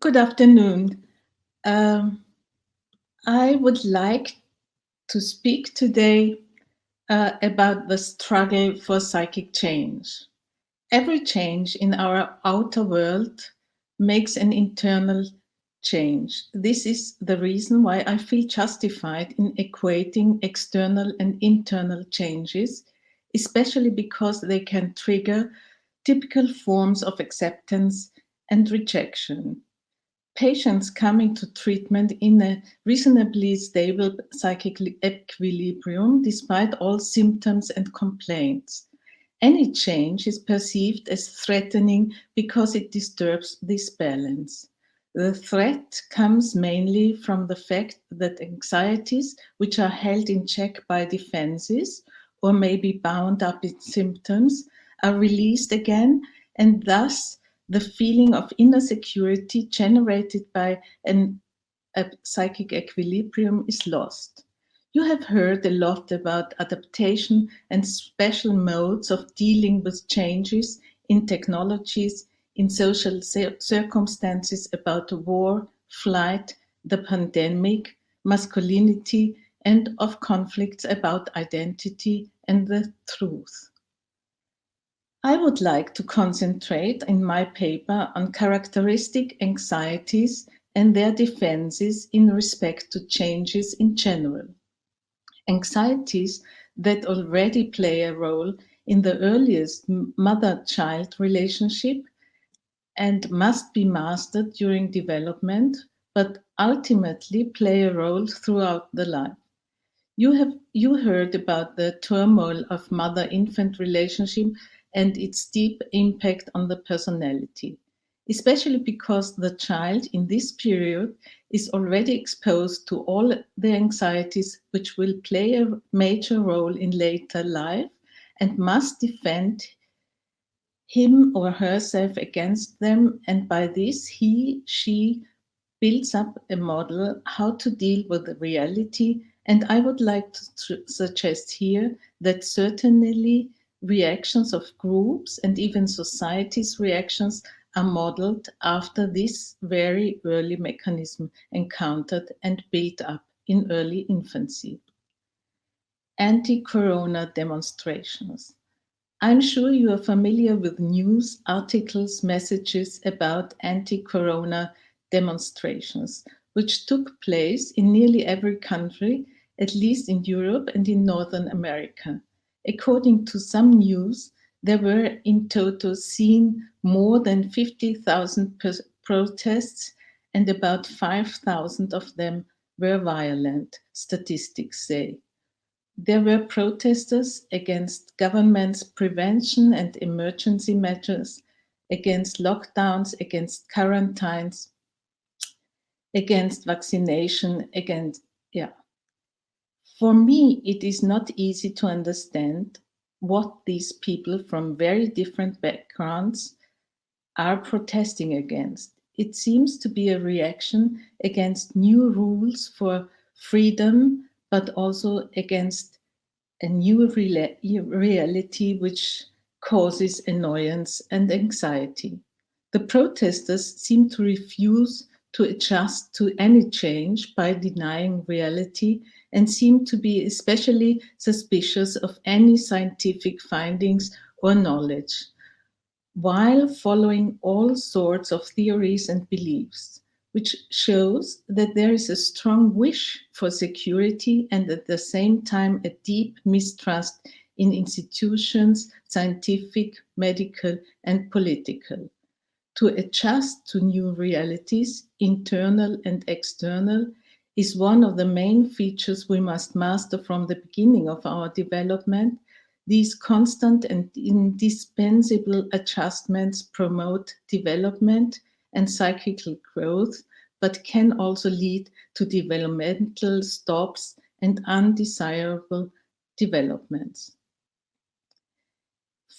Good afternoon. Um, I would like to speak today about the struggle for psychic change. Every change in our outer world makes an internal change. This is the reason why I feel justified in equating external and internal changes, especially because they can trigger typical forms of acceptance and rejection. Patients coming to treatment in a reasonably stable psychic equilibrium despite all symptoms and complaints. Any change is perceived as threatening because it disturbs this balance. The threat comes mainly from the fact that anxieties, which are held in check by defenses or may be bound up in symptoms, are released again, and thus the feeling of inner security generated by a psychic equilibrium is lost. You have heard a lot about adaptation and special modes of dealing with changes in technologies, in social circumstances, about war, flight, the pandemic, masculinity, and of conflicts about identity and the truth. I would like to concentrate in my paper on characteristic anxieties and their defenses in respect to changes in general. Anxieties that already play a role in the earliest mother child relationship and must be mastered during development, but ultimately play a role throughout the life. You heard about the turmoil of mother-infant relationship and its deep impact on the personality, especially because the child in this period is already exposed to all the anxieties which will play a major role in later life and must defend him or herself against them, and by this she builds up a model how to deal with the reality. And I would like to suggest here that certainly reactions of groups and even society's reactions are modeled after this very early mechanism encountered and built up in early infancy. Anti-corona demonstrations. I'm sure you are familiar with news articles, messages about anti corona demonstrations, which took place in nearly every country, at least in Europe and in Northern America. According to some news, there were in total seen more than 50,000 protests, and about 5,000 of them were violent, statistics say. There were protesters against government's prevention and emergency measures, against lockdowns, against quarantines, against vaccination, against, yeah. For me, it is not easy to understand what these people from very different backgrounds are protesting against. It seems to be a reaction against new rules for freedom, but also against a new reality which causes annoyance and anxiety. The protesters seem to refuse to adjust to any change by denying reality and seem to be especially suspicious of any scientific findings or knowledge, while following all sorts of theories and beliefs, which shows that there is a strong wish for security and at the same time a deep mistrust in institutions, scientific, medical, and political. To adjust to new realities, internal and external, is one of the main features we must master from the beginning of our development. These constant and indispensable adjustments promote development and psychical growth, but can also lead to developmental stops and undesirable developments.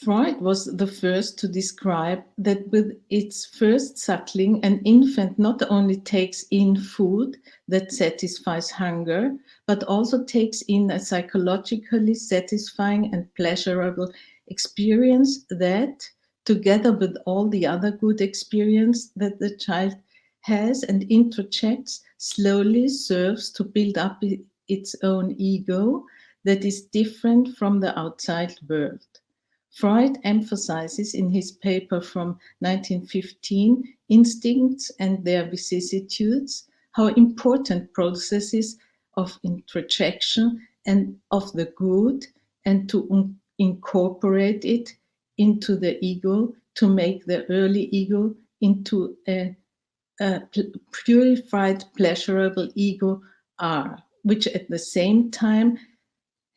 Freud was the first to describe that with its first suckling, an infant not only takes in food that satisfies hunger, but also takes in a psychologically satisfying and pleasurable experience that, together with all the other good experience that the child has and introjects slowly serves to build up its own ego that is different from the outside world. Freud emphasizes in his paper from 1915, Instincts and Their Vicissitudes, how important processes of introjection and of the good and to incorporate it into the ego, to make the early ego into a purified, pleasurable ego are, which at the same time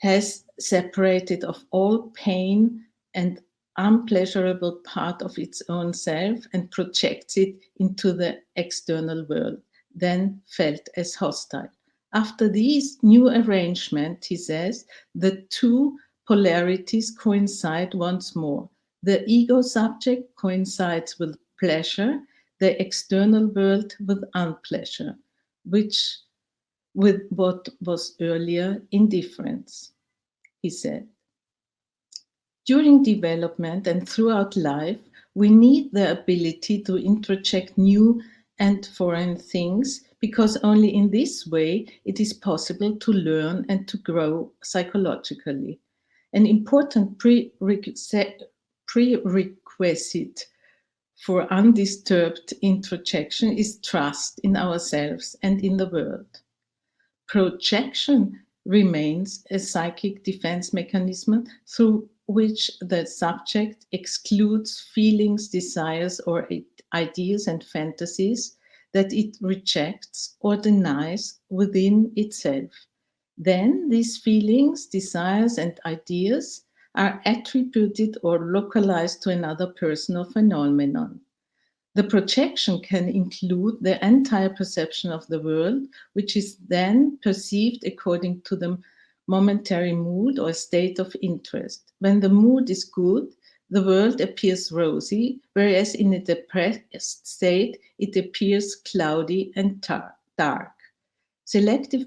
has separated of all pain and unpleasurable part of its own self and projects it into the external world, then felt as hostile. After this new arrangement, he says, the two polarities coincide once more. The ego subject coincides with pleasure, the external world with unpleasure, which with what was earlier indifference, he said. During development and throughout life, we need the ability to introject new and foreign things because only in this way it is possible to learn and to grow psychologically. An important prerequisite for undisturbed introjection is trust in ourselves and in the world. Projection remains a psychic defense mechanism through which the subject excludes feelings, desires, or ideas and fantasies that it rejects or denies within itself. Then these feelings, desires, and ideas are attributed or localized to another person or phenomenon. The projection can include the entire perception of the world, which is then perceived according to the momentary mood or state of interest. When the mood is good, the world appears rosy, whereas in a depressed state, it appears cloudy and dark. Selective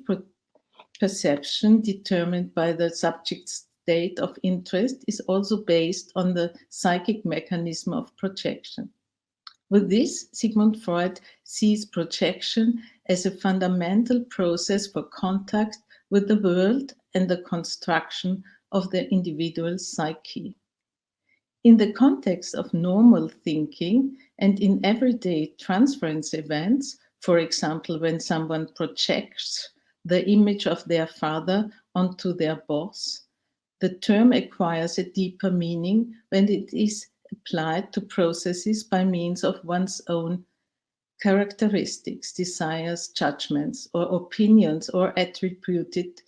perception determined by the subject's state of interest is also based on the psychic mechanism of projection. With this, Sigmund Freud sees projection as a fundamental process for contact with the world and the construction of the individual psyche. In the context of normal thinking and in everyday transference events, for example, when someone projects the image of their father onto their boss, the term acquires a deeper meaning when it is applied to processes by means of one's own characteristics, desires, judgments, or opinions are attributed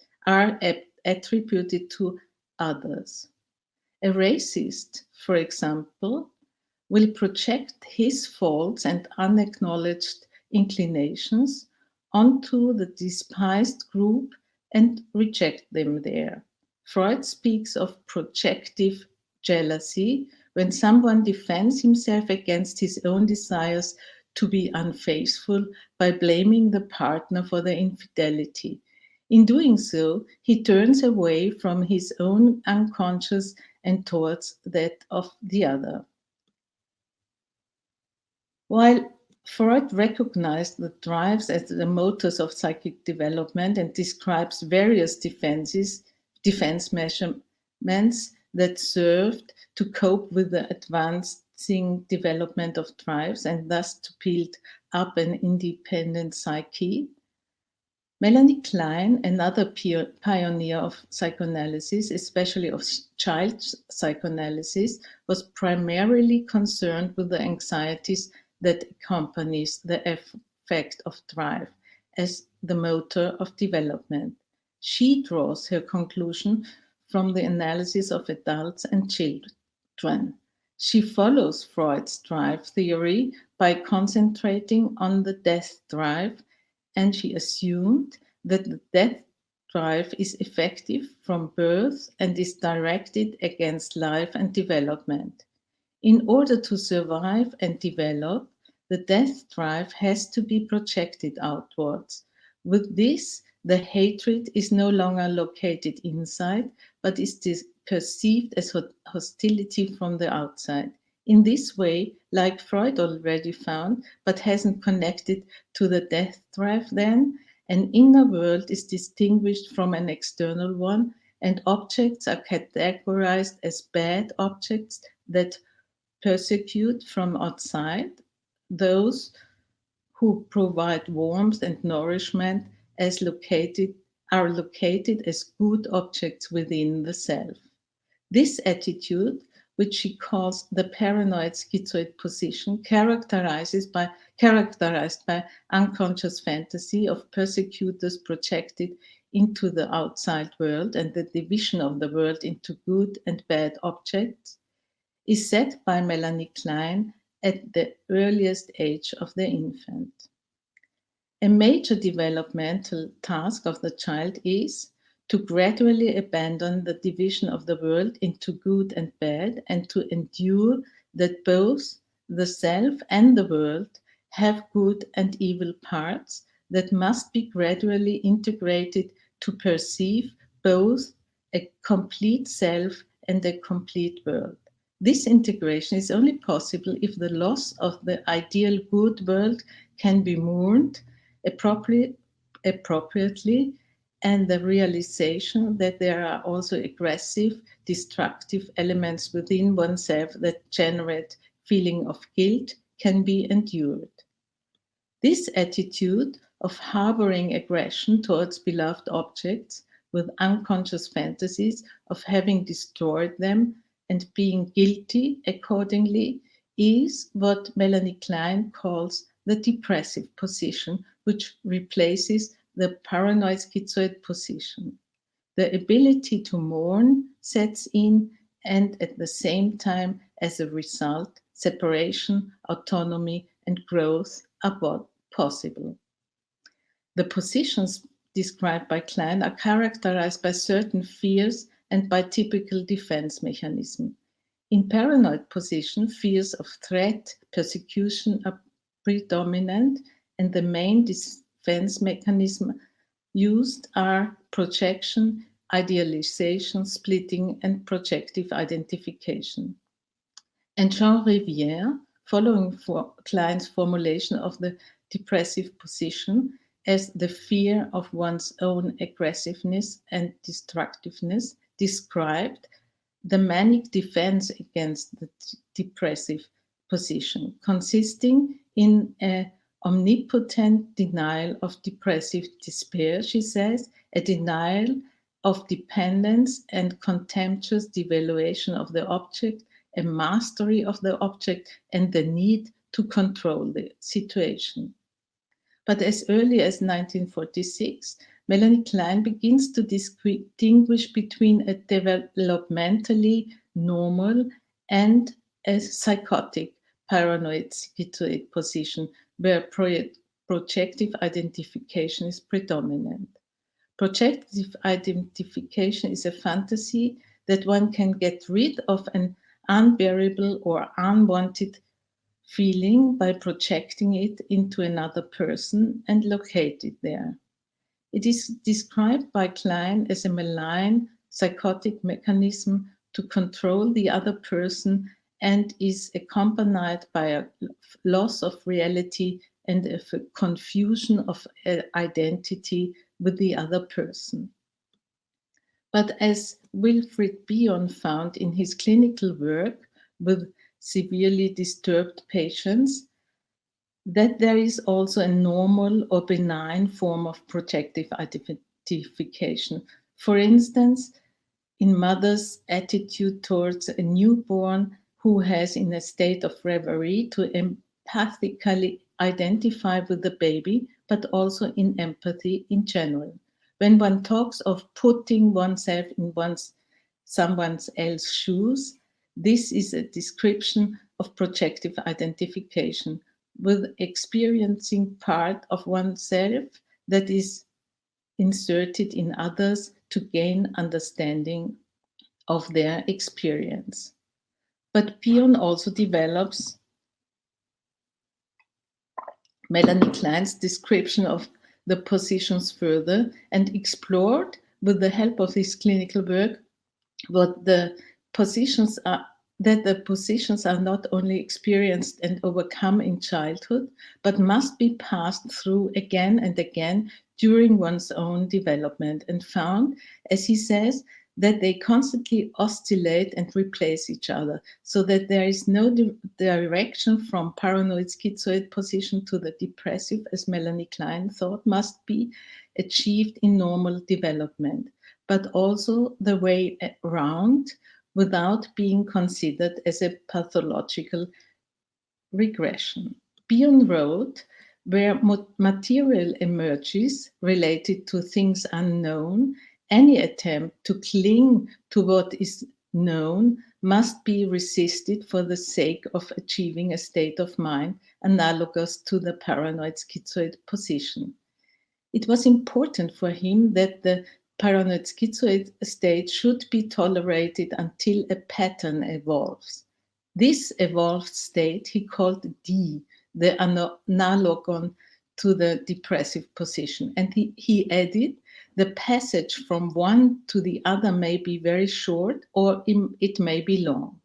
to others. A racist, for example, will project his faults and unacknowledged inclinations onto the despised group and reject them there. Freud speaks of projective jealousy when someone defends himself against his own desires to be unfaithful by blaming the partner for their infidelity. In doing so, he turns away from his own unconscious and towards that of the other. While Freud recognized the drives as the motors of psychic development and describes various defense measurements that served to cope with the advancing development of drives and thus to build up an independent psyche, Melanie Klein, another pioneer of psychoanalysis, especially of child psychoanalysis, was primarily concerned with the anxieties that accompanies the effect of drive as the motor of development. She draws her conclusion from the analysis of adults and children. She follows Freud's drive theory by concentrating on the death drive, and she assumed that the death drive is effective from birth and is directed against life and development. In order to survive and develop, the death drive has to be projected outwards. With this, the hatred is no longer located inside, but is perceived as hostility from the outside. In this way, like Freud already found, but hasn't connected to the death drive then, an inner world is distinguished from an external one, and objects are categorized as bad objects that persecute from outside, those who provide warmth and nourishment are located as good objects within the self. This attitude, which she calls the paranoid schizoid position, characterized by unconscious fantasy of persecutors projected into the outside world and the division of the world into good and bad objects, is set by Melanie Klein at the earliest age of the infant. A major developmental task of the child is to gradually abandon the division of the world into good and bad, and to endure that both the self and the world have good and evil parts that must be gradually integrated to perceive both a complete self and a complete world. This integration is only possible if the loss of the ideal good world can be mourned appropriately, and the realization that there are also aggressive, destructive elements within oneself that generate feeling of guilt can be endured. This attitude of harboring aggression towards beloved objects with unconscious fantasies of having destroyed them and being guilty accordingly is what Melanie Klein calls the depressive position, which replaces the paranoid schizoid position. The ability to mourn sets in, and at the same time, as a result, separation, autonomy, and growth are possible. The positions described by Klein are characterized by certain fears and by typical defense mechanisms. In paranoid position, fears of threat, persecution are predominant, and the main defense mechanism used are projection, idealization, splitting, and projective identification. And Jean Rivière, following Klein's formulation of the depressive position as the fear of one's own aggressiveness and destructiveness, described the manic defense against the depressive position, consisting in an omnipotent denial of depressive despair, she says, a denial of dependence and contemptuous devaluation of the object, a mastery of the object, and the need to control the situation. But as early as 1946, Melanie Klein begins to distinguish between a developmentally normal and a psychotic paranoid schizoid position where projective identification is predominant. Projective identification is a fantasy that one can get rid of an unbearable or unwanted feeling by projecting it into another person and locate it there. It is described by Klein as a malign psychotic mechanism to control the other person and is accompanied by a loss of reality and a confusion of identity with the other person. But as Wilfried Bion found in his clinical work with severely disturbed patients, that there is also a normal or benign form of projective identification. For instance, in mother's attitude towards a newborn who has in a state of reverie to empathically identify with the baby, but also in empathy in general. When one talks of putting oneself in someone else's shoes, this is a description of projective identification, with experiencing part of oneself that is inserted in others to gain understanding of their experience. But Bion also develops Melanie Klein's description of the positions further and explored, with the help of his clinical work, what the positions are that the positions are not only experienced and overcome in childhood, but must be passed through again and again during one's own development, and found, as he says, that they constantly oscillate and replace each other, so that there is no direction from paranoid schizoid position to the depressive, as Melanie Klein thought must be achieved in normal development, but also the way around without being considered as a pathological regression. Bion wrote, where material emerges related to things unknown, any attempt to cling to what is known must be resisted for the sake of achieving a state of mind analogous to the paranoid schizoid position. It was important for him that the paranoid schizoid state should be tolerated until a pattern evolves. This evolved state he called D, the analogon to the depressive position. And he added, the passage from one to the other may be very short or it may be long.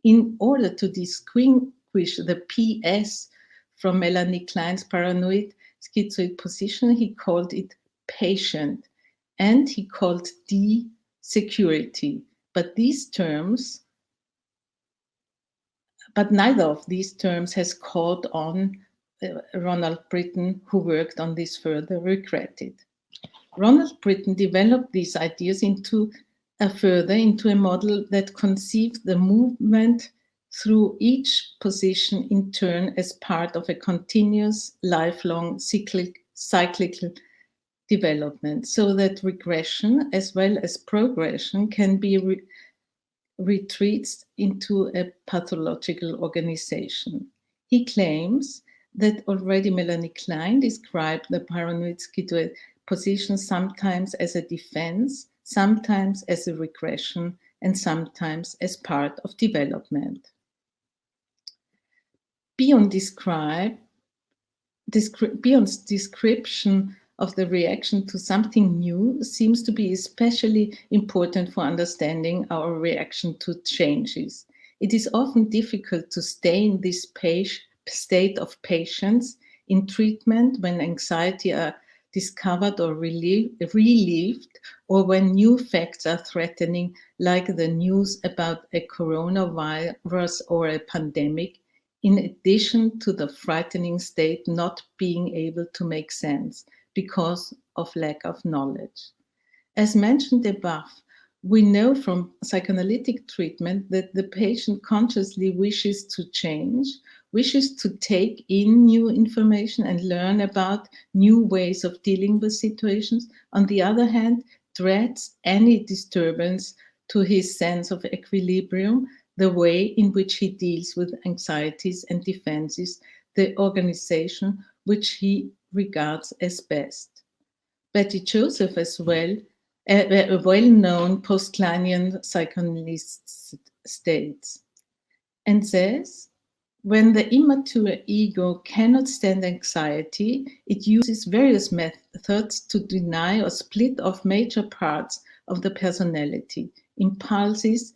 In order to distinguish the PS from Melanie Klein's paranoid schizoid position, he called it patient, and he called D security. But neither of these terms has caught on. Ronald Britton, who worked on this further, regretted. Ronald Britton developed these ideas into a model that conceived the movement through each position in turn as part of a continuous, lifelong, cyclical development, so that regression as well as progression can be retreats into a pathological organization. He claims that already Melanie Klein described the paranoid schizoid position sometimes as a defense, sometimes as a regression, and sometimes as part of development. Bion's description of the reaction to something new seems to be especially important for understanding our reaction to changes. It is often difficult to stay in this state of patience in treatment when anxiety are discovered or relieved, or when new facts are threatening, like the news about a coronavirus or a pandemic, in addition to the frightening state not being able to make sense because of lack of knowledge. As mentioned above, we know from psychoanalytic treatment that the patient consciously wishes to change, wishes to take in new information and learn about new ways of dealing with situations. On the other hand, dreads any disturbance to his sense of equilibrium, the way in which he deals with anxieties and defenses, the organization which he regards as best. Betty Joseph, as well, a well-known post-Kleinian psychoanalyst, states and says, when the immature ego cannot stand anxiety, it uses various methods to deny or split off major parts of the personality, impulses,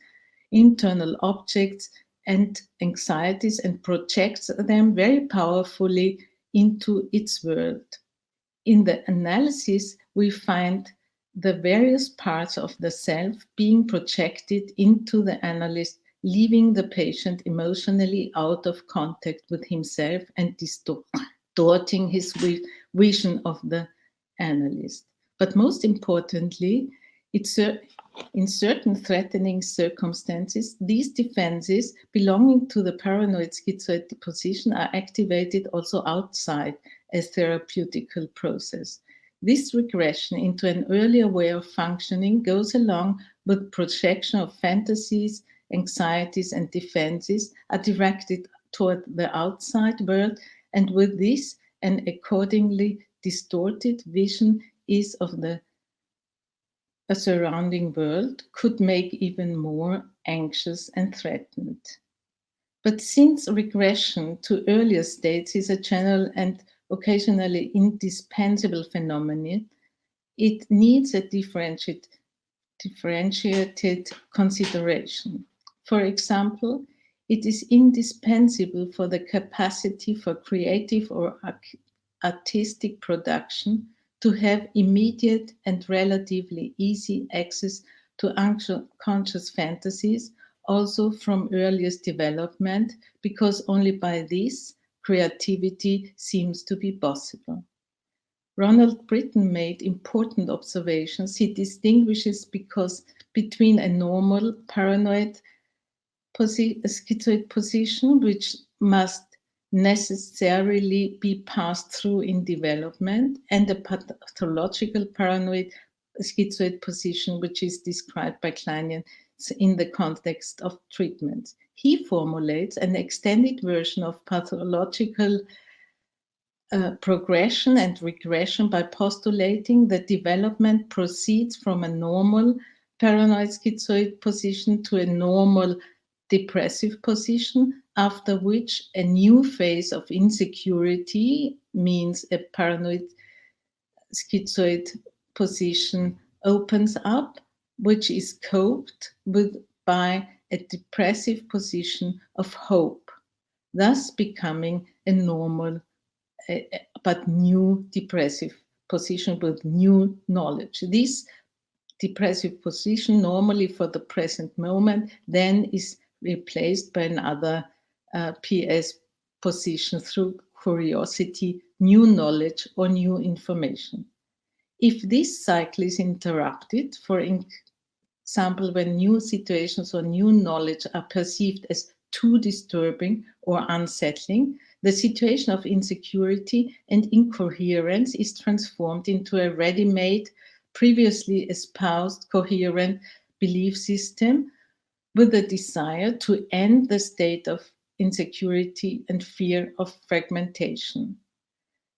internal objects, and anxieties, and projects them very powerfully into its world. In the analysis, we find the various parts of the self being projected into the analyst, leaving the patient emotionally out of contact with himself and distorting his vision of the analyst. But most importantly, in certain threatening circumstances, these defenses belonging to the paranoid schizoid position are activated also outside a therapeutical process. This regression into an earlier way of functioning goes along with projection of fantasies, anxieties, and defenses are directed toward the outside world, and with this, an accordingly distorted vision is of the surrounding world could make even more anxious and threatened. But since regression to earlier states is a general and occasionally indispensable phenomenon, it needs a differentiated consideration. For example, it is indispensable for the capacity for creative or artistic production to have immediate and relatively easy access to unconscious fantasies, also from earliest development, because only by this creativity seems to be possible. Ronald Britton made important observations. He distinguishes between a normal paranoid schizoid position, which must necessarily be passed through in development, and a pathological paranoid schizoid position, which is described by Klein in the context of treatment. He formulates an extended version of pathological progression and regression by postulating that development proceeds from a normal paranoid schizoid position to a normal depressive position, after which a new phase of insecurity, means a paranoid schizoid position, opens up, which is coped with by a depressive position of hope, thus becoming a normal but new depressive position with new knowledge. This depressive position, normally for the present moment, then is replaced by another PS position through curiosity, new knowledge, or new information. If this cycle is interrupted, for example, when new situations or new knowledge are perceived as too disturbing or unsettling, the situation of insecurity and incoherence is transformed into a ready-made, previously espoused, coherent belief system with a desire to end the state of insecurity and fear of fragmentation.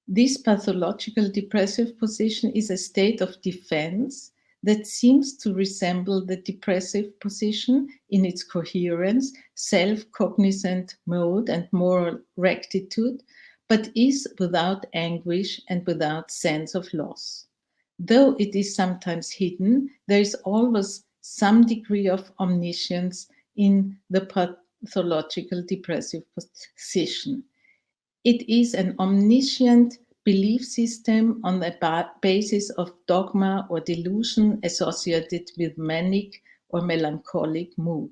This pathological depressive position is a state of defense that seems to resemble the depressive position in its coherence, self-cognizant mode, and moral rectitude, but is without anguish and without sense of loss. Though it is sometimes hidden, there is always some degree of omniscience in the pathological depressive position. It is an omniscient belief system on the basis of dogma or delusion associated with manic or melancholic mood.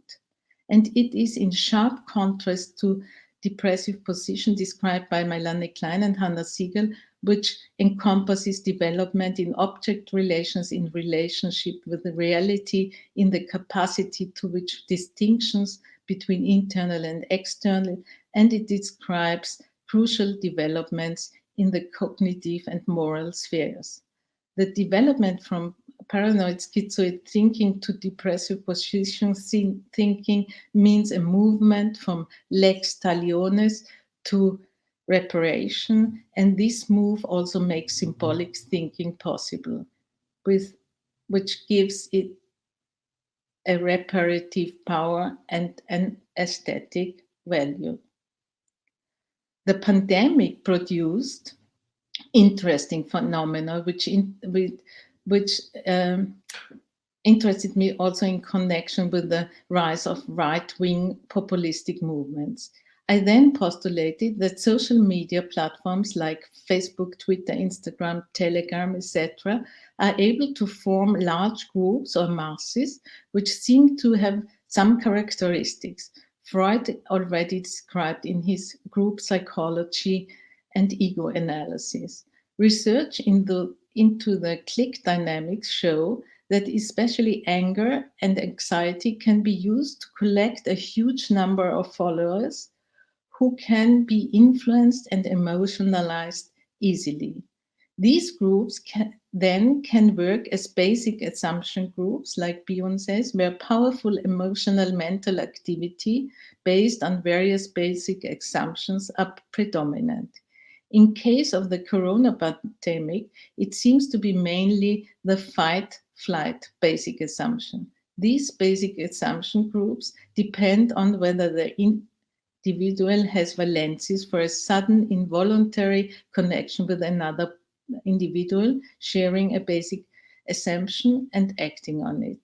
And it is in sharp contrast to depressive position described by Melanie Klein and Hannah Siegel, which encompasses development in object relations, in relationship with the reality, in the capacity to which distinctions between internal and external, and it describes crucial developments in the cognitive and moral spheres. The development from paranoid schizoid thinking to depressive position thinking means a movement from lex talionis to reparation, and this move also makes symbolic thinking possible, which gives it a reparative power and an aesthetic value. The pandemic produced interesting phenomena, which interested me also in connection with the rise of right-wing populistic movements. I then postulated that social media platforms like Facebook, Twitter, Instagram, Telegram, etc., are able to form large groups or masses which seem to have some characteristics Freud already described in his group psychology and ego analysis. Research into the clique dynamics show that especially anger and anxiety can be used to collect a huge number of followers who can be influenced and emotionalized easily. These groups can work as basic assumption groups, like Bion says, where powerful emotional mental activity based on various basic assumptions are predominant. In case of the corona pandemic, it seems to be mainly the fight-flight basic assumption. These basic assumption groups depend on whether the individual has valencies for a sudden involuntary connection with another individual sharing a basic assumption and acting on it.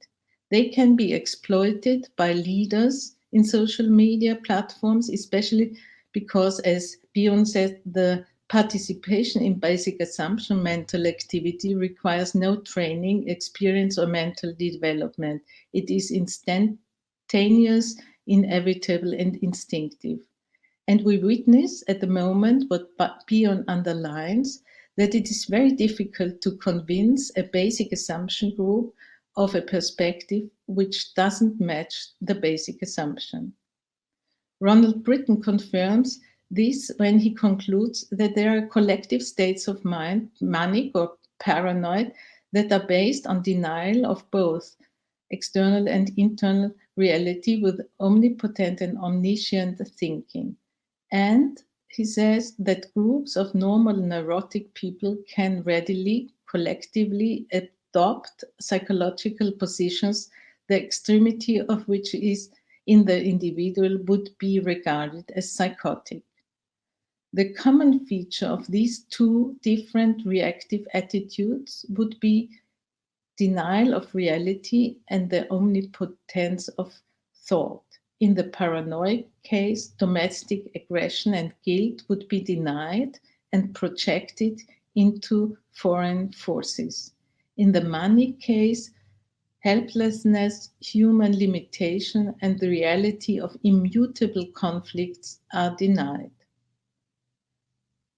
They can be exploited by leaders in social media platforms, especially because, as Bion said, the participation in basic assumption mental activity requires no training, experience, or mental development. It is instantaneous, inevitable, and instinctive. And we witness at the moment what Bion underlines, that it is very difficult to convince a basic assumption group of a perspective which doesn't match the basic assumption. Ronald Britton confirms this when he concludes that there are collective states of mind, manic or paranoid, that are based on denial of both external and internal reality with omnipotent and omniscient thinking. And he says that groups of normal neurotic people can readily, collectively adopt psychological positions, the extremity of which is in the individual would be regarded as psychotic. The common feature of these two different reactive attitudes would be denial of reality and the omnipotence of thought. In the paranoid case, domestic aggression and guilt would be denied and projected into foreign forces. In the manic case, helplessness, human limitation, and the reality of immutable conflicts are denied.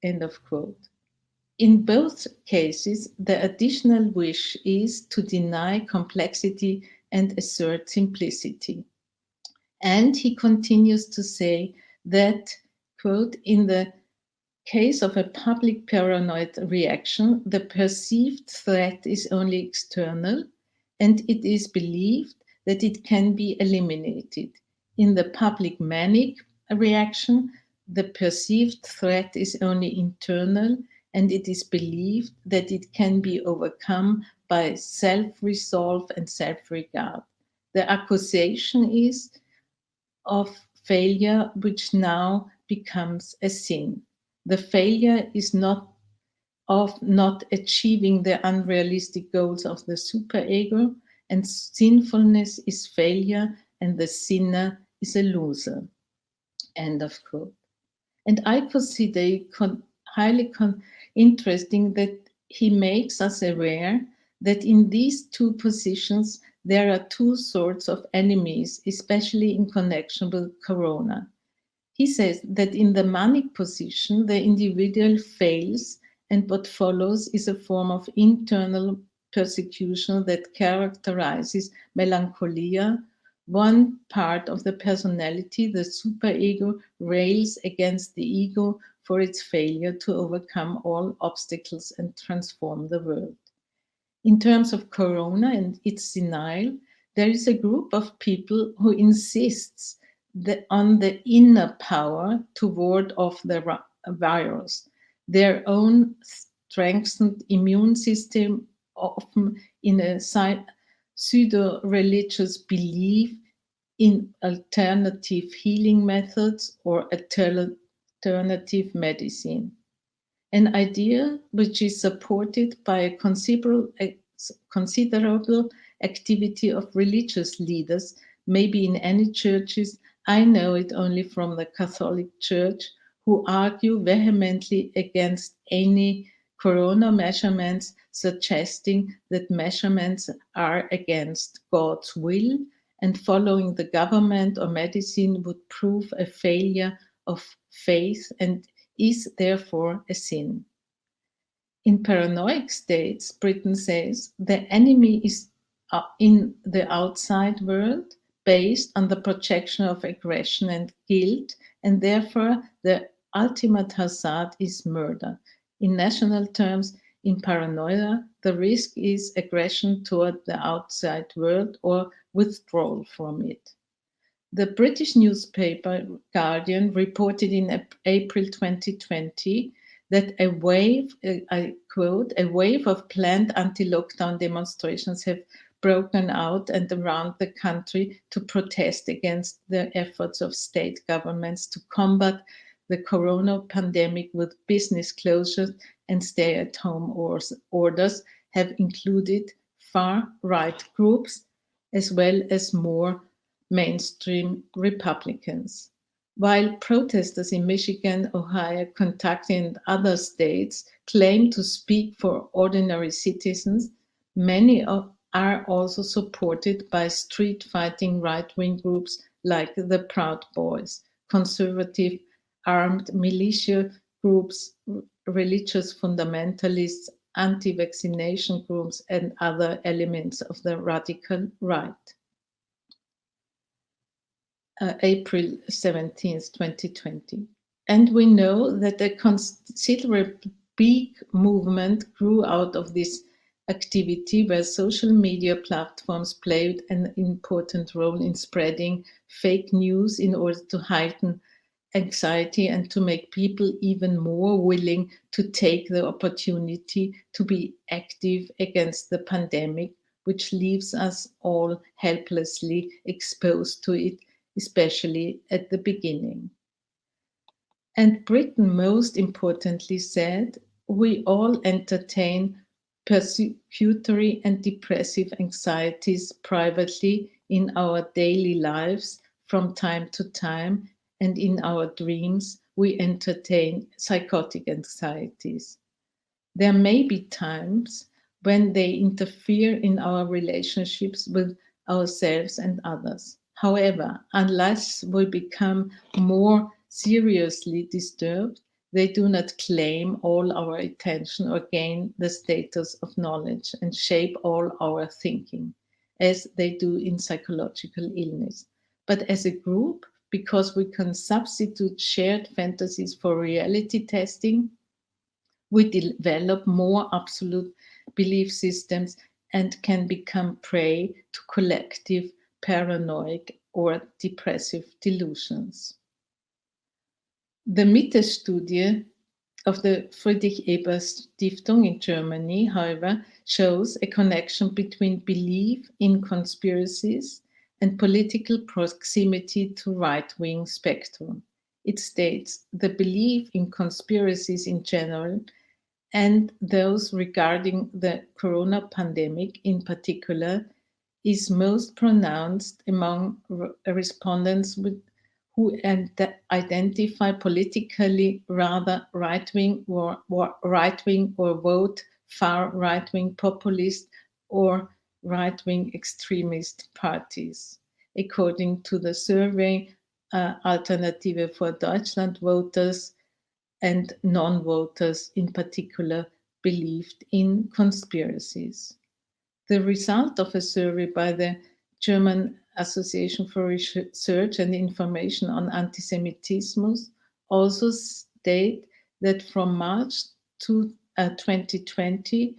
End of quote. In both cases, the additional wish is to deny complexity and assert simplicity. And he continues to say that, quote, in the case of a public paranoid reaction, the perceived threat is only external, and it is believed that it can be eliminated. In the public manic reaction, the perceived threat is only internal, and it is believed that it can be overcome by self-resolve and self-regard. The accusation is of failure, which now becomes a sin. The failure is not of not achieving the unrealistic goals of the superego, and sinfulness is failure, and the sinner is a loser. End of quote. And I consider it highly interesting that he makes us aware that in these two positions there are two sorts of enemies, especially in connection with corona. He says that in the manic position, the individual fails, and what follows is a form of internal persecution that characterizes melancholia. One part of the personality, the superego, rails against the ego for its failure to overcome all obstacles and transform the world. In terms of corona and its denial, there is a group of people who insists on the inner power to ward off the virus, their own strengthened immune system, often in a pseudo-religious belief in alternative healing methods or alternative medicine. An idea which is supported by a considerable activity of religious leaders, maybe in any churches. I know it only from the Catholic Church, who argue vehemently against any corona measurements, suggesting that measurements are against God's will, and following the government or medicine would prove a failure of faith and is therefore a sin. In paranoid states, Britton says, the enemy is in the outside world, based on the projection of aggression and guilt, and therefore the ultimate hazard is murder. In national terms, in paranoia, the risk is aggression toward the outside world or withdrawal from it. The British newspaper Guardian reported in April 2020 that a wave, I quote, a wave of planned anti-lockdown demonstrations have broken out and around the country to protest against the efforts of state governments to combat the corona pandemic with business closures and stay-at-home orders have included far-right groups as well as more mainstream Republicans. While protesters in Michigan, Ohio, Kentucky, and other states claim to speak for ordinary citizens, many are also supported by street fighting right-wing groups like the Proud Boys, conservative armed militia groups, religious fundamentalists, anti-vaccination groups, and other elements of the radical right. April 17th, 2020. And we know that a considerable big movement grew out of this activity where social media platforms played an important role in spreading fake news in order to heighten anxiety and to make people even more willing to take the opportunity to be active against the pandemic, which leaves us all helplessly exposed to it, especially at the beginning. And Britain, most importantly, said, we all entertain persecutory and depressive anxieties privately in our daily lives from time to time, and in our dreams, we entertain psychotic anxieties. There may be times when they interfere in our relationships with ourselves and others. However, unless we become more seriously disturbed, they do not claim all our attention or gain the status of knowledge and shape all our thinking, as they do in psychological illness. But as a group, because we can substitute shared fantasies for reality testing, we develop more absolute belief systems and can become prey to collective paranoid or depressive delusions. The Mitte-Studie of the Friedrich Ebert Stiftung in Germany, however, shows a connection between belief in conspiracies and political proximity to right-wing spectrum. It states the belief in conspiracies in general and those regarding the corona pandemic in particular is most pronounced among respondents who identify politically rather right-wing or vote far right-wing populist or right-wing extremist parties. According to the survey, Alternative for Deutschland voters and non-voters in particular believed in conspiracies. The result of a survey by the German Association for Research and Information on Antisemitism also state that from March to 2020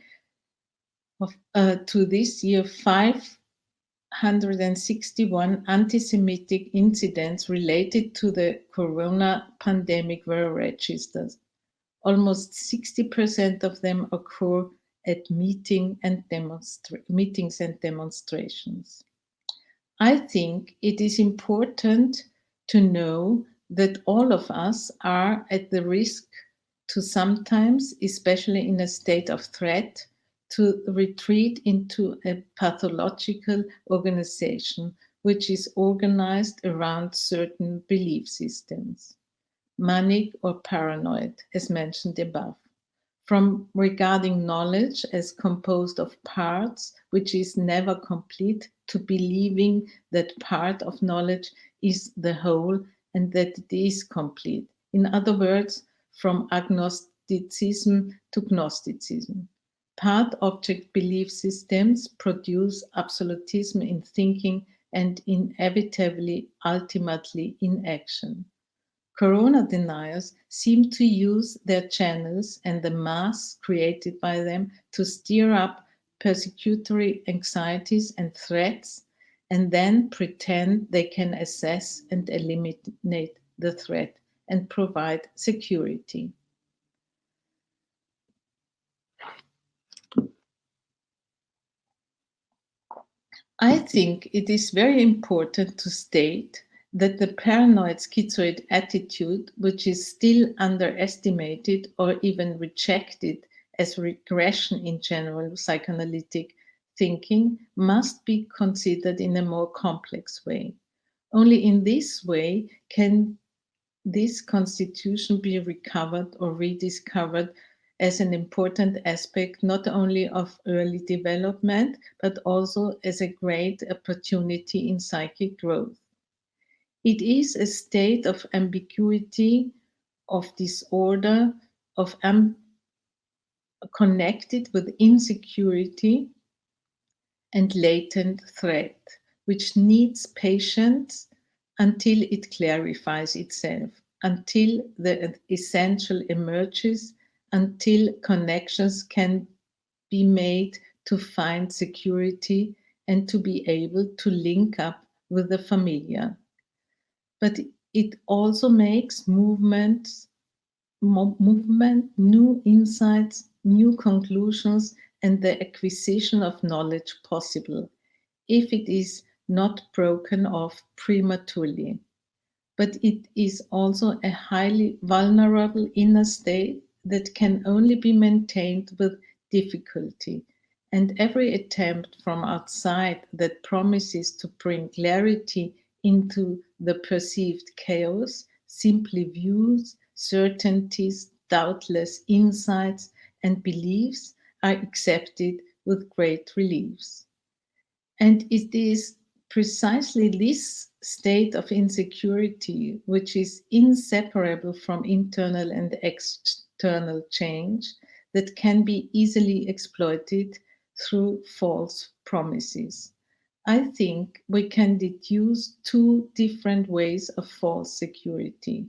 to this year, 561 anti-Semitic incidents related to the corona pandemic were registered. Almost 60% of them occur at meetings and demonstrations. I think it is important to know that all of us are at the risk to sometimes, especially in a state of threat, to retreat into a pathological organization which is organized around certain belief systems, manic or paranoid, as mentioned above. From regarding knowledge as composed of parts, which is never complete, to believing that part of knowledge is the whole and that it is complete. In other words, from agnosticism to gnosticism. Part-object belief systems produce absolutism in thinking and inevitably, ultimately, in action. Corona deniers seem to use their channels and the mass created by them to stir up persecutory anxieties and threats, and then pretend they can assess and eliminate the threat and provide security. I think it is very important to state that the paranoid schizoid attitude, which is still underestimated or even rejected as regression in general psychoanalytic thinking, must be considered in a more complex way. Only in this way can this constitution be recovered or rediscovered as an important aspect not only of early development, but also as a great opportunity in psychic growth. It is a state of ambiguity, of disorder, of connected with insecurity and latent threat, which needs patience until it clarifies itself, until the essential emerges, until connections can be made to find security and to be able to link up with the familiar. But it also makes movement, new insights, new conclusions, and the acquisition of knowledge possible if it is not broken off prematurely. But it is also a highly vulnerable inner state that can only be maintained with difficulty. And every attempt from outside that promises to bring clarity into the perceived chaos simply views certainties, doubtless insights, and beliefs are accepted with great reliefs. And it is precisely this state of insecurity, which is inseparable from internal and external change, that can be easily exploited through false promises. I think we can deduce two different ways of false security,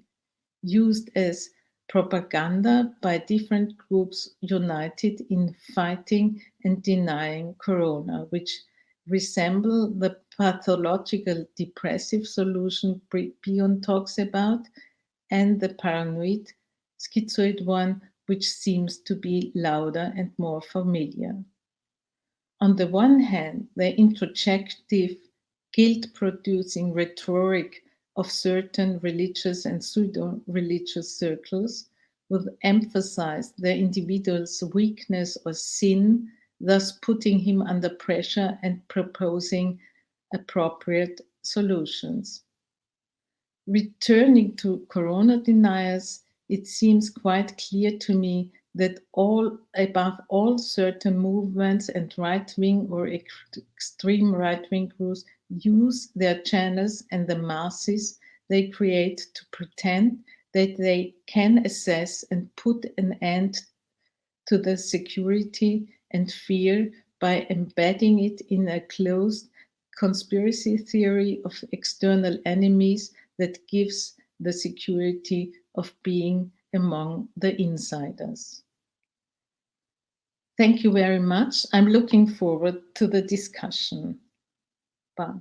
used as propaganda by different groups united in fighting and denying corona, which resemble the pathological depressive solution Bion talks about, and the paranoid schizoid one, which seems to be louder and more familiar. On the one hand, the introjective, guilt producing rhetoric of certain religious and pseudo religious circles would emphasize the individual's weakness or sin, thus putting him under pressure and proposing appropriate solutions. Returning to corona deniers, it seems quite clear to me that above all certain movements and right-wing or extreme right-wing groups use their channels and the masses they create to pretend that they can assess and put an end to the security and fear by embedding it in a closed conspiracy theory of external enemies that gives the security of being among the insiders. Thank you very much. I'm looking forward to the discussion. Bye.